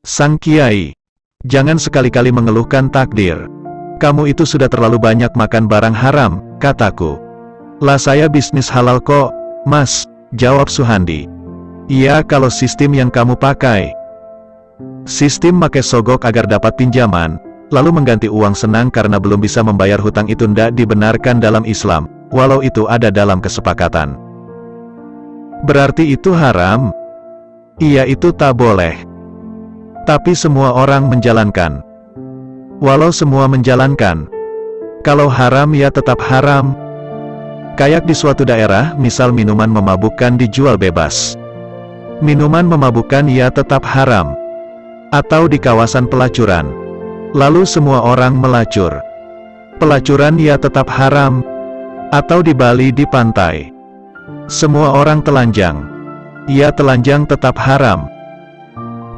Sang Kiai, jangan sekali-kali mengeluhkan takdir. Kamu itu sudah terlalu banyak makan barang haram, kataku. Lah saya bisnis halal kok, Mas, jawab Suhandi. Iya kalau sistem yang kamu pakai. Sistem make sogok agar dapat pinjaman, lalu mengganti uang senang karena belum bisa membayar hutang itu ndak dibenarkan dalam Islam, walau itu ada dalam kesepakatan. Berarti itu haram? Iya itu tak boleh. Tapi semua orang menjalankan. Walau semua menjalankan, kalau haram ya tetap haram. Kayak di suatu daerah, misal minuman memabukkan dijual bebas. Minuman memabukkan ya tetap haram. Atau di kawasan pelacuran, lalu semua orang melacur. Pelacuran ya tetap haram. Atau di Bali di pantai, semua orang telanjang. Ya telanjang tetap haram.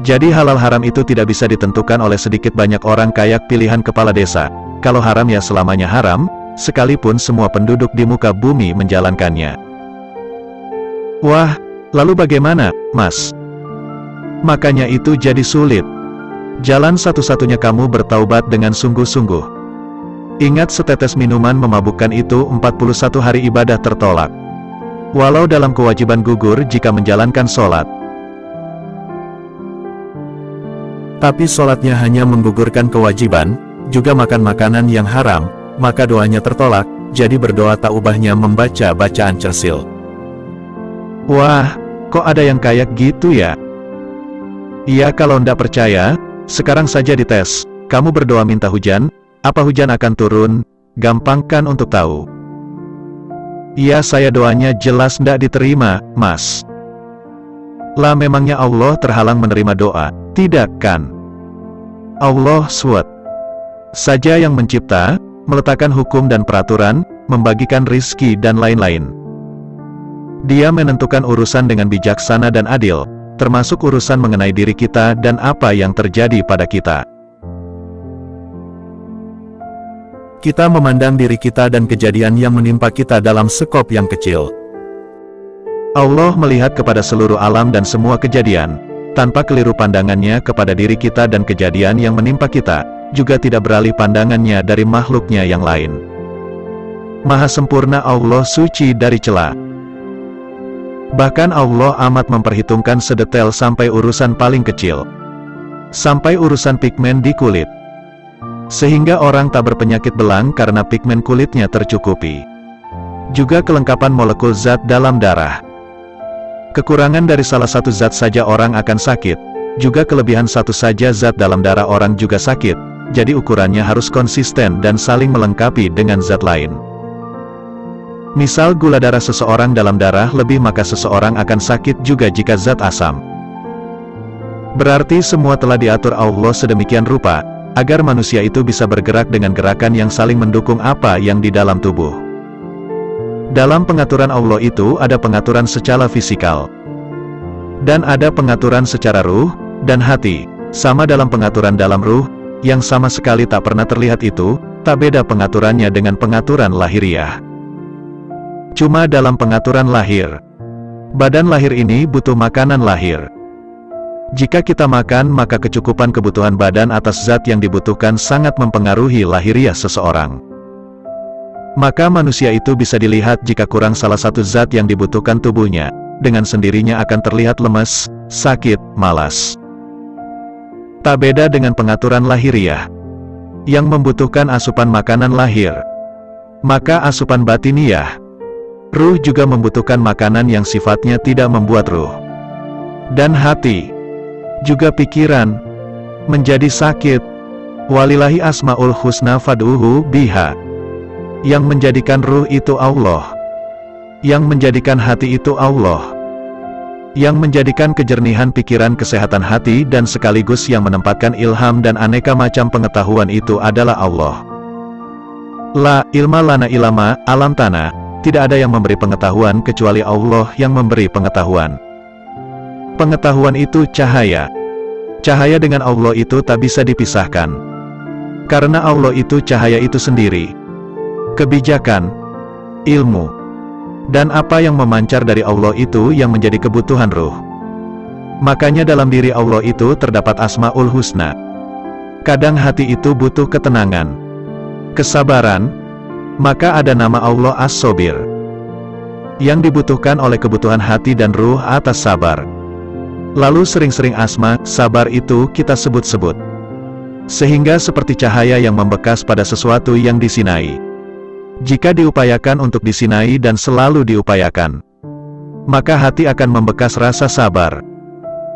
Jadi halal haram itu tidak bisa ditentukan oleh sedikit banyak orang kayak pilihan kepala desa. Kalau haram ya selamanya haram, sekalipun semua penduduk di muka bumi menjalankannya. Wah, lalu bagaimana, Mas? Makanya itu jadi sulit. Jalan satu-satunya kamu bertaubat dengan sungguh-sungguh. Ingat setetes minuman memabukkan itu 41 hari ibadah tertolak. Walau dalam kewajiban gugur jika menjalankan sholat. Tapi sholatnya hanya menggugurkan kewajiban, juga makan makanan yang haram, maka doanya tertolak, jadi berdoa tak ubahnya membaca bacaan cersil. Wah, kok ada yang kayak gitu ya? Iya kalau ndak percaya, sekarang saja dites, kamu berdoa minta hujan, apa hujan akan turun? Gampang kan untuk tahu. Iya saya doanya jelas ndak diterima, Mas. Lah memangnya Allah terhalang menerima doa? Tidak kan? Allah SWT saja yang mencipta, meletakkan hukum dan peraturan, membagikan rizki dan lain-lain. Dia menentukan urusan dengan bijaksana dan adil, termasuk urusan mengenai diri kita dan apa yang terjadi pada kita. Kita memandang diri kita dan kejadian yang menimpa kita dalam skop yang kecil. Allah melihat kepada seluruh alam dan semua kejadian, tanpa keliru pandangannya kepada diri kita dan kejadian yang menimpa kita, juga tidak beralih pandangannya dari makhluknya yang lain. Maha sempurna Allah suci dari cela. Bahkan Allah amat memperhitungkan sedetail sampai urusan paling kecil. Sampai urusan pigmen di kulit. Sehingga orang tak berpenyakit belang karena pigmen kulitnya tercukupi. Juga kelengkapan molekul zat dalam darah. Kekurangan dari salah satu zat saja orang akan sakit, juga kelebihan satu saja zat dalam darah orang juga sakit, jadi ukurannya harus konsisten dan saling melengkapi dengan zat lain. Misal gula darah seseorang dalam darah lebih maka seseorang akan sakit juga jika zat asam. Berarti semua telah diatur Allah sedemikian rupa, agar manusia itu bisa bergerak dengan gerakan yang saling mendukung apa yang di dalam tubuh. Dalam pengaturan Allah itu ada pengaturan secara fisikal. Dan ada pengaturan secara ruh, dan hati. Sama dalam pengaturan dalam ruh, yang sama sekali tak pernah terlihat itu, tak beda pengaturannya dengan pengaturan lahiriah. Cuma dalam pengaturan lahir. Badan lahir ini butuh makanan lahir. Jika kita makan maka kecukupan kebutuhan badan atas zat yang dibutuhkan sangat mempengaruhi lahiriah seseorang. Maka manusia itu bisa dilihat jika kurang salah satu zat yang dibutuhkan tubuhnya, dengan sendirinya akan terlihat lemes, sakit, malas. Tak beda dengan pengaturan lahiriah, yang membutuhkan asupan makanan lahir. Maka asupan batiniah, ruh juga membutuhkan makanan yang sifatnya tidak membuat ruh. Dan hati, juga pikiran, menjadi sakit. Walillahi asmaul husna fad'uhu biha. Yang menjadikan ruh itu Allah. Yang menjadikan hati itu Allah. Yang menjadikan kejernihan pikiran kesehatan hati dan sekaligus yang menempatkan ilham dan aneka macam pengetahuan itu adalah Allah. La ilma lana ilama, alam tanah, tidak ada yang memberi pengetahuan kecuali Allah yang memberi pengetahuan. Pengetahuan itu cahaya. Cahaya dengan Allah itu tak bisa dipisahkan. Karena Allah itu cahaya itu sendiri. Kebijakan, ilmu, dan apa yang memancar dari Allah itu yang menjadi kebutuhan ruh. Makanya dalam diri Allah itu terdapat Asmaul Husna. Kadang hati itu butuh ketenangan, kesabaran, maka ada nama Allah As-Sobir, yang dibutuhkan oleh kebutuhan hati dan ruh atas sabar. Lalu sering-sering asma, sabar itu kita sebut-sebut. Sehingga seperti cahaya yang membekas pada sesuatu yang disinai. Jika diupayakan untuk disinai dan selalu diupayakan, maka hati akan membekas rasa sabar.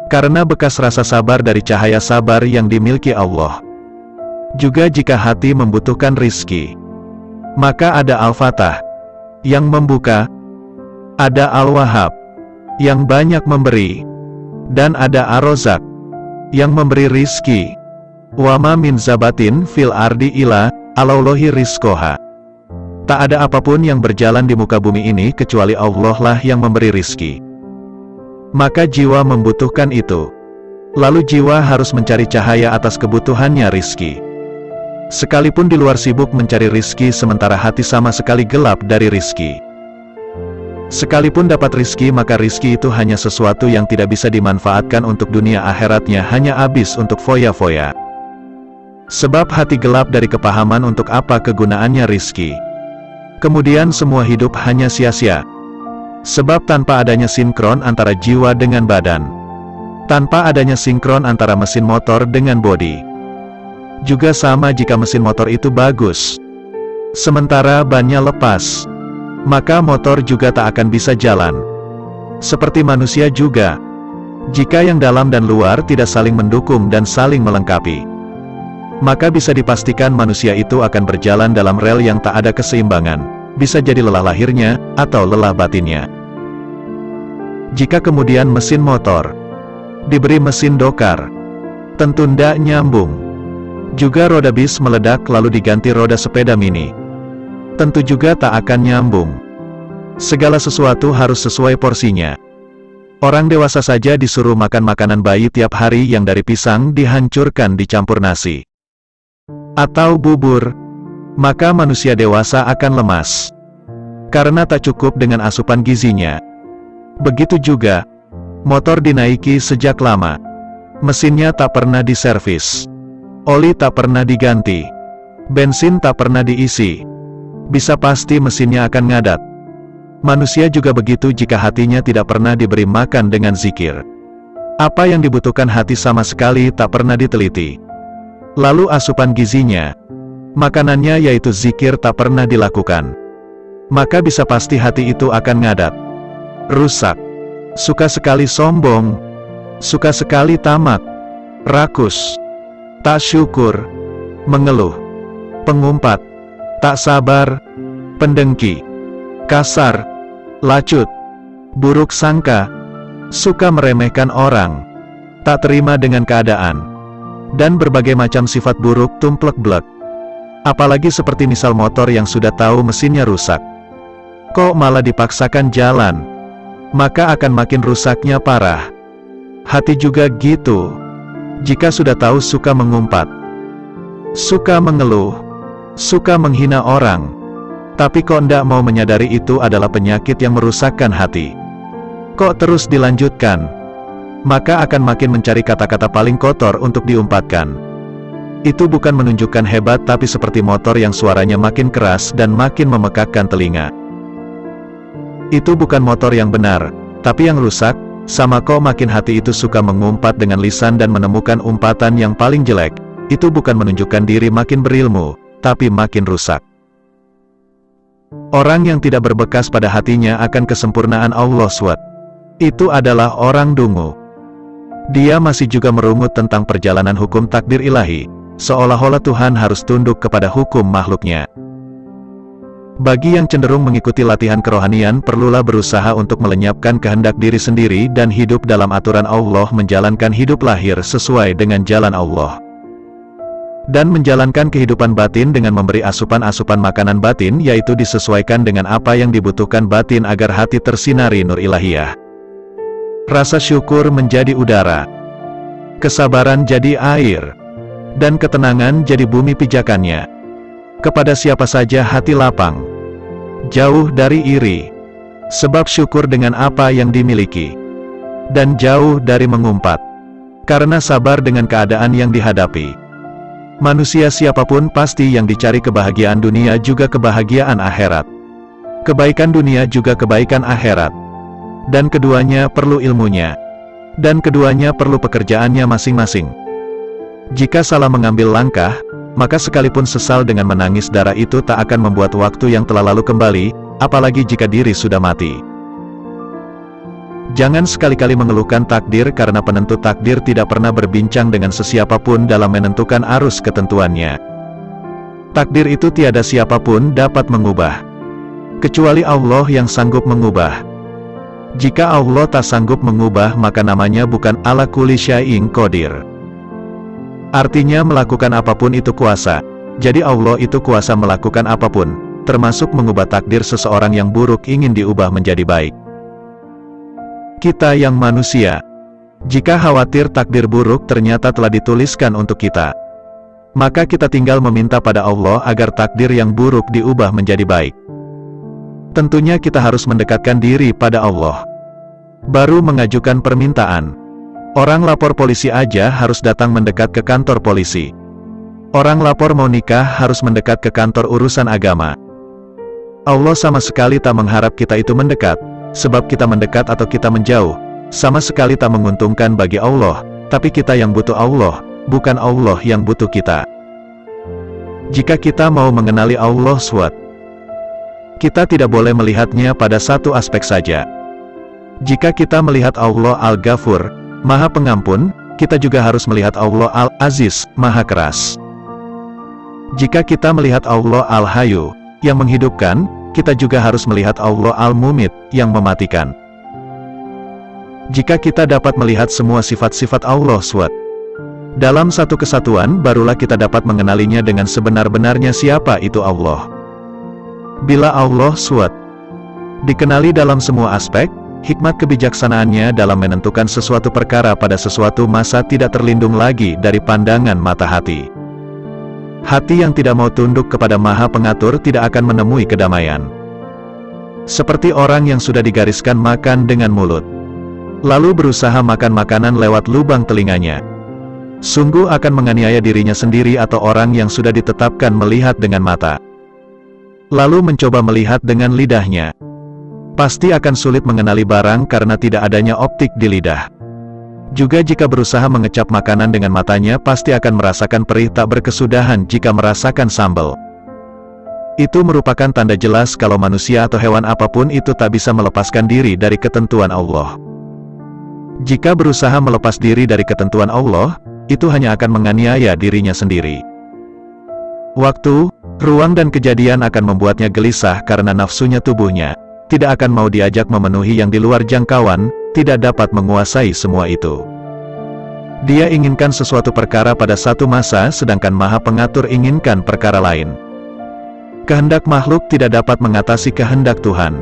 Karena bekas rasa sabar dari cahaya sabar yang dimiliki Allah. Juga jika hati membutuhkan rizki, maka ada Al-Fatah, yang membuka, ada Al-Wahhab, yang banyak memberi, dan ada Ar-Rozak, yang memberi rizki. Wa ma min zabatin fil ardi ila alaulohi rizkoha. Tak ada apapun yang berjalan di muka bumi ini kecuali Allah lah yang memberi rizki. Maka jiwa membutuhkan itu. Lalu jiwa harus mencari cahaya atas kebutuhannya rizki. Sekalipun di luar sibuk mencari rizki sementara hati sama sekali gelap dari rizki. Sekalipun dapat rizki maka rizki itu hanya sesuatu yang tidak bisa dimanfaatkan untuk dunia akhiratnya, hanya habis untuk foya-foya. Sebab hati gelap dari kepahaman untuk apa kegunaannya rizki. Kemudian semua hidup hanya sia-sia. Sebab tanpa adanya sinkron antara jiwa dengan badan, tanpa adanya sinkron antara mesin motor dengan bodi. Juga sama jika mesin motor itu bagus, sementara bannya lepas, maka motor juga tak akan bisa jalan. Seperti manusia juga, jika yang dalam dan luar tidak saling mendukung dan saling melengkapi, maka bisa dipastikan manusia itu akan berjalan dalam rel yang tak ada keseimbangan. Bisa jadi lelah lahirnya, atau lelah batinnya. Jika kemudian mesin motor diberi mesin dokar, tentu ndak nyambung. Juga roda bis meledak lalu diganti roda sepeda mini, tentu juga tak akan nyambung. Segala sesuatu harus sesuai porsinya. Orang dewasa saja disuruh makan makanan bayi tiap hari yang dari pisang dihancurkan dicampur nasi, atau bubur, maka manusia dewasa akan lemas, karena tak cukup dengan asupan gizinya. Begitu juga, motor dinaiki sejak lama, mesinnya tak pernah diservis, oli tak pernah diganti, bensin tak pernah diisi, bisa pasti mesinnya akan ngadat. Manusia juga begitu jika hatinya tidak pernah diberi makan dengan zikir. Apa yang dibutuhkan hati sama sekali tak pernah diteliti. Lalu asupan gizinya, makanannya yaitu zikir tak pernah dilakukan, maka bisa pasti hati itu akan ngadat, rusak, suka sekali sombong, suka sekali tamak, rakus, tak syukur, mengeluh, pengumpat, tak sabar, pendengki, kasar, lacut, buruk sangka, suka meremehkan orang, tak terima dengan keadaan, dan berbagai macam sifat buruk tumplek-blek. Apalagi seperti misal motor yang sudah tahu mesinnya rusak, kok malah dipaksakan jalan, maka akan makin rusaknya parah. Hati juga gitu. Jika sudah tahu suka mengumpat, suka mengeluh, suka menghina orang, tapi kok ndak mau menyadari itu adalah penyakit yang merusakkan hati, kok terus dilanjutkan, maka akan makin mencari kata-kata paling kotor untuk diumpatkan. Itu bukan menunjukkan hebat tapi seperti motor yang suaranya makin keras dan makin memekakkan telinga. Itu bukan motor yang benar, tapi yang rusak. Sama kok makin hati itu suka mengumpat dengan lisan dan menemukan umpatan yang paling jelek. Itu bukan menunjukkan diri makin berilmu, tapi makin rusak. Orang yang tidak berbekas pada hatinya akan kesempurnaan Allah SWT, itu adalah orang dungu. Dia masih juga merungut tentang perjalanan hukum takdir ilahi, seolah-olah Tuhan harus tunduk kepada hukum makhluknya. Bagi yang cenderung mengikuti latihan kerohanian, perlulah berusaha untuk melenyapkan kehendak diri sendiri dan hidup dalam aturan Allah, menjalankan hidup lahir sesuai dengan jalan Allah, dan menjalankan kehidupan batin dengan memberi asupan-asupan makanan batin, yaitu disesuaikan dengan apa yang dibutuhkan batin agar hati tersinari nur ilahiyah. Rasa syukur menjadi udara, kesabaran jadi air, dan ketenangan jadi bumi pijakannya. Kepada siapa saja hati lapang, jauh dari iri, sebab syukur dengan apa yang dimiliki. dan jauh dari mengumpat. Karena sabar dengan keadaan yang dihadapi. Manusia siapapun pasti yang dicari kebahagiaan dunia juga kebahagiaan akhirat. Kebaikan dunia juga kebaikan akhirat. Dan keduanya perlu ilmunya. Dan keduanya perlu pekerjaannya masing-masing. Jika salah mengambil langkah, maka sekalipun sesal dengan menangis darah itu tak akan membuat waktu yang telah lalu kembali, apalagi jika diri sudah mati. Jangan sekali-kali mengeluhkan takdir karena penentu takdir tidak pernah berbincang dengan sesiapapun dalam menentukan arus ketentuannya. Takdir itu tiada siapapun dapat mengubah. Kecuali Allah yang sanggup mengubah. Jika Allah tak sanggup mengubah maka namanya bukan ala kulli syai'in qadir. Artinya melakukan apapun itu kuasa. Jadi Allah itu kuasa melakukan apapun, termasuk mengubah takdir seseorang yang buruk ingin diubah menjadi baik. Kita yang manusia, jika khawatir takdir buruk ternyata telah dituliskan untuk kita, maka kita tinggal meminta pada Allah agar takdir yang buruk diubah menjadi baik. Tentunya kita harus mendekatkan diri pada Allah, baru mengajukan permintaan. Orang lapor polisi aja harus datang mendekat ke kantor polisi. Orang lapor mau nikah harus mendekat ke kantor urusan agama. Allah sama sekali tak mengharap kita itu mendekat. Sebab kita mendekat atau kita menjauh, sama sekali tak menguntungkan bagi Allah, tapi kita yang butuh Allah, bukan Allah yang butuh kita. Jika kita mau mengenali Allah SWT, kita tidak boleh melihatnya pada satu aspek saja. Jika kita melihat Allah Al-Ghafur, Maha Pengampun, kita juga harus melihat Allah Al-Aziz, Maha Keras. Jika kita melihat Allah Al-Hayyu, yang menghidupkan, kita juga harus melihat Allah Al-Mumit, yang mematikan. Jika kita dapat melihat semua sifat-sifat Allah SWT dalam satu kesatuan, barulah kita dapat mengenalinya dengan sebenar-benarnya siapa itu Allah. Bila Allah SWT dikenali dalam semua aspek, hikmat kebijaksanaannya dalam menentukan sesuatu perkara pada sesuatu masa tidak terlindung lagi dari pandangan mata hati. Hati yang tidak mau tunduk kepada Maha Pengatur tidak akan menemui kedamaian. Seperti orang yang sudah digariskan makan dengan mulut, lalu berusaha makan makanan lewat lubang telinganya. Sungguh akan menganiaya dirinya sendiri atau orang yang sudah ditetapkan melihat dengan mata, lalu mencoba melihat dengan lidahnya. Pasti akan sulit mengenali barang karena tidak adanya optik di lidah. Juga jika berusaha mengecap makanan dengan matanya pasti akan merasakan perih tak berkesudahan jika merasakan sambal. Itu merupakan tanda jelas kalau manusia atau hewan apapun itu tak bisa melepaskan diri dari ketentuan Allah. Jika berusaha melepas diri dari ketentuan Allah, itu hanya akan menganiaya dirinya sendiri. Waktu, ruang dan kejadian akan membuatnya gelisah karena nafsunya tubuhnya tidak akan mau diajak memenuhi yang di luar jangkauan, tidak dapat menguasai semua itu. Dia inginkan sesuatu perkara pada satu masa sedangkan Maha Pengatur inginkan perkara lain. Kehendak makhluk tidak dapat mengatasi kehendak Tuhan.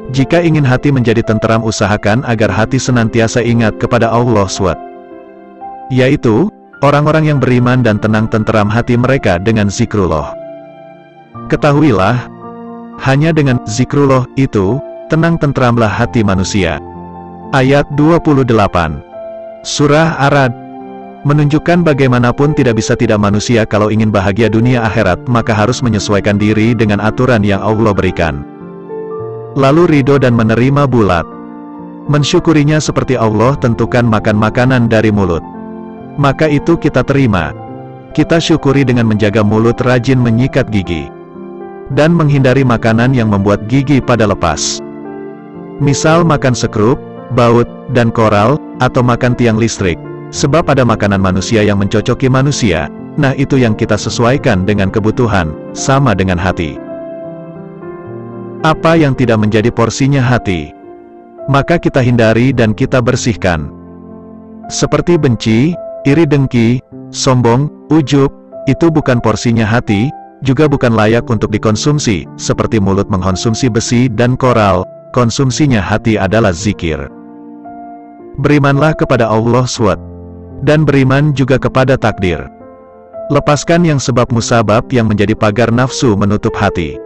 Jika ingin hati menjadi tenteram usahakan agar hati senantiasa ingat kepada Allah SWT. Yaitu, orang-orang yang beriman dan tenang tenteram hati mereka dengan zikrullah. Ketahuilah, hanya dengan zikrullah itu, tenang tenteramlah hati manusia. Ayat 28 Surah Ar-Ra'd menunjukkan bagaimanapun tidak bisa tidak manusia kalau ingin bahagia dunia akhirat maka harus menyesuaikan diri dengan aturan yang Allah berikan. Lalu ridho dan menerima bulat. Mensyukurinya seperti Allah tentukan makan makanan dari mulut. Maka itu kita terima. Kita syukuri dengan menjaga mulut rajin menyikat gigi. Dan menghindari makanan yang membuat gigi pada lepas. Misal makan sekrup, baut, dan koral, atau makan tiang listrik. Sebab ada makanan manusia yang mencocoki manusia, nah itu yang kita sesuaikan dengan kebutuhan, sama dengan hati. Apa yang tidak menjadi porsinya hati, maka kita hindari dan kita bersihkan. Seperti benci, iri dengki, sombong, ujub, itu bukan porsinya hati, juga bukan layak untuk dikonsumsi, seperti mulut mengkonsumsi besi dan koral, konsumsinya hati adalah zikir. Berimanlah kepada Allah SWT, dan beriman juga kepada takdir. Lepaskan yang sebab musabab yang menjadi pagar nafsu menutup hati.